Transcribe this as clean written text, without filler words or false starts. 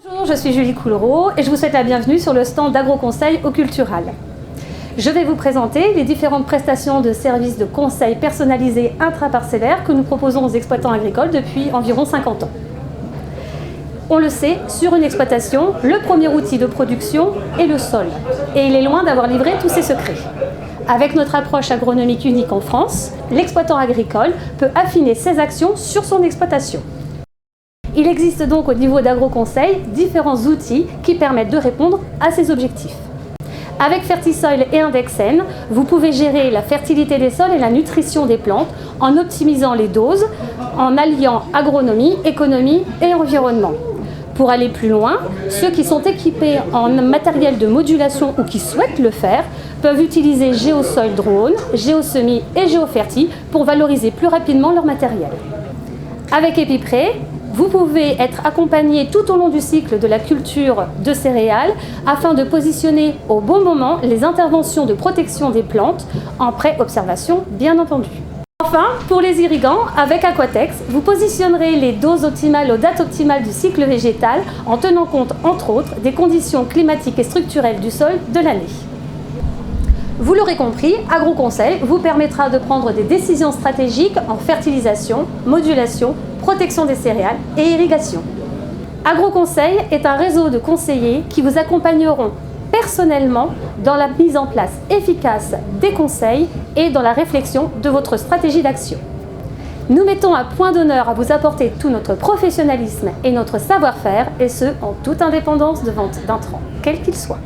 Bonjour, je suis Julie Coulereau et je vous souhaite la bienvenue sur le stand d'AgroConseil au Cultural. Je vais vous présenter les différentes prestations de services de conseil personnalisés intraparcellaires que nous proposons aux exploitants agricoles depuis environ 50 ans. On le sait, sur une exploitation, le premier outil de production est le sol. Et il est loin d'avoir livré tous ses secrets. Avec notre approche agronomique unique en France, l'exploitant agricole peut affiner ses actions sur son exploitation. Il existe donc au niveau d'AgroConseil différents outils qui permettent de répondre à ces objectifs. Avec Fertisoil et Indexen, vous pouvez gérer la fertilité des sols et la nutrition des plantes en optimisant les doses, en alliant agronomie, économie et environnement. Pour aller plus loin, ceux qui sont équipés en matériel de modulation ou qui souhaitent le faire peuvent utiliser GeoSoil Drone, GeoSemi et GeoFerti pour valoriser plus rapidement leur matériel. Avec EpiPré, vous pouvez être accompagné tout au long du cycle de la culture de céréales afin de positionner au bon moment les interventions de protection des plantes en pré-observation bien entendu. Enfin, pour les irrigants, avec Aquatex, vous positionnerez les doses optimales aux dates optimales du cycle végétal en tenant compte, entre autres, des conditions climatiques et structurelles du sol de l'année. Vous l'aurez compris, AgroConseil vous permettra de prendre des décisions stratégiques en fertilisation, modulation, protection des céréales et irrigation. AgroConseil est un réseau de conseillers qui vous accompagneront personnellement dans la mise en place efficace des conseils et dans la réflexion de votre stratégie d'action. Nous mettons un point d'honneur à vous apporter tout notre professionnalisme et notre savoir-faire, et ce, en toute indépendance de vente d'intrants, quel qu'il soit.